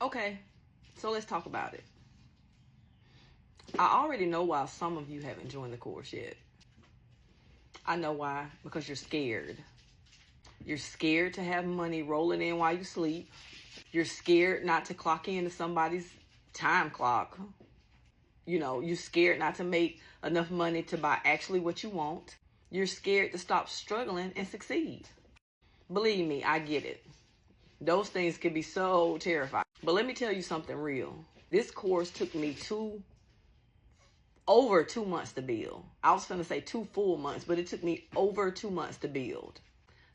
Okay, so let's talk about it. I already know why some of you haven't joined the course yet. I know why, because you're scared. You're scared to have money rolling in while you sleep. You're scared not to clock into somebody's time clock. You know, you're scared not to make enough money to buy actually what you want. You're scared to stop struggling and succeed. Believe me, I get it. Those things can be so terrifying. But let me tell you something real. This course took me over 2 months to build. I was going to say 2 full months, but it took me over 2 months to build.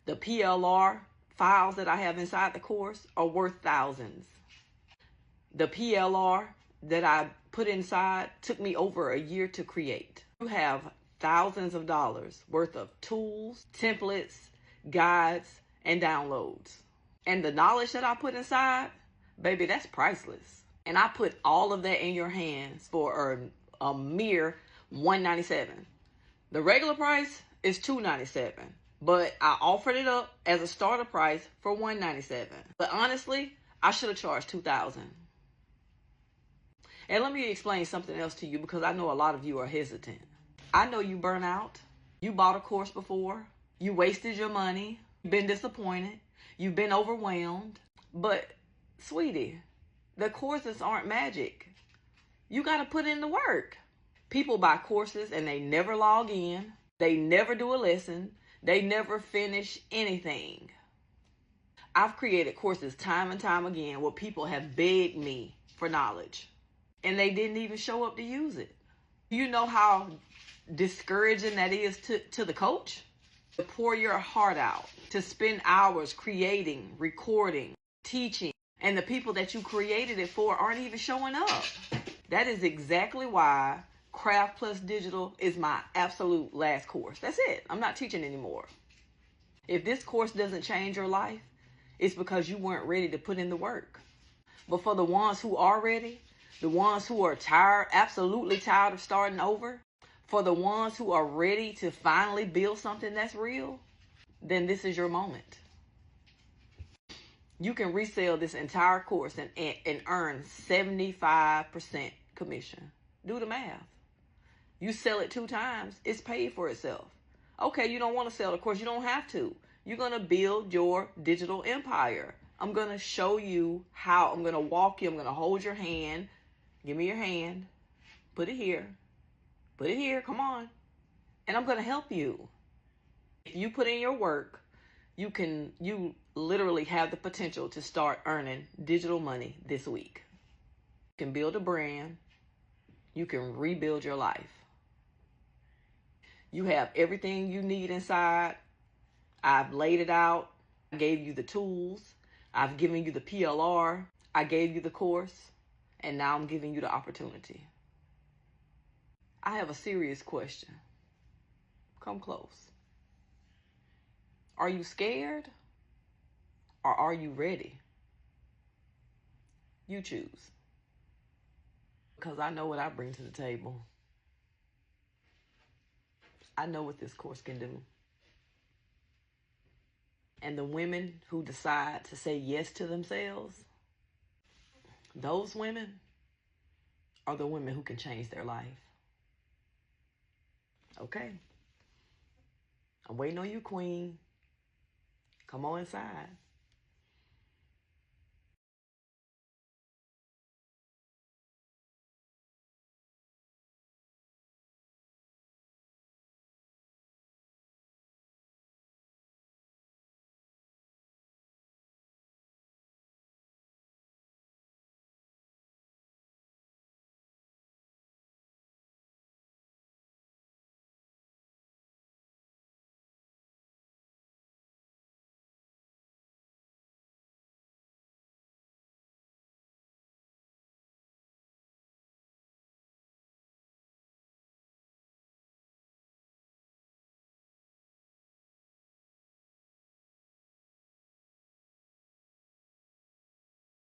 The PLR files that I have inside the course are worth thousands. The PLR that I put inside took me over a year to create. You have thousands of dollars worth of tools, templates, guides, and downloads. And the knowledge that I put inside, baby, that's priceless. And I put all of that in your hands for a mere $197. The regular price is $297, but I offered it up as a starter price for $197. But honestly, I should have charged $2,000. And let me explain something else to you, because I know a lot of you are hesitant. I know you burn out. You bought a course before. You wasted your money. You've been disappointed. You've been overwhelmed. But, sweetie, the courses aren't magic. You got to put in the work. People buy courses and they never log in. They never do a lesson. They never finish anything. I've created courses time and time again where people have begged me for knowledge, and they didn't even show up to use it. You know how discouraging that is to the coach? To pour your heart out, to spend hours creating, recording, teaching, and the people that you created it for aren't even showing up. That is exactly why Craft Plus Digital is my absolute last course. That's it. I'm not teaching anymore. If this course doesn't change your life, it's because you weren't ready to put in the work. But for the ones who are ready, the ones who are tired, absolutely tired of starting over, for the ones who are ready to finally build something that's real, then this is your moment. You can resell this entire course and earn 75% commission. Do the math. You sell it 2 times, it's paid for itself. Okay, you don't want to sell the course, you don't have to. You're going to build your digital empire. I'm going to show you how. I'm going to walk you. I'm going to hold your hand. Give me your hand. Put it here. Put it here. Come on. And I'm going to help you. If you put in your work, you literally have the potential to start earning digital money this week. You can build a brand. You can rebuild your life. You have everything you need inside. I've laid it out. I gave you the tools. I've given you the PLR. I gave you the course. And now I'm giving you the opportunity. I have a serious question. Come close. Are you scared? Or are you ready? You choose. Because I know what I bring to the table. I know what this course can do. And the women who decide to say yes to themselves, those women are the women who can change their life. Okay. I'm waiting on you, queen. Come on inside.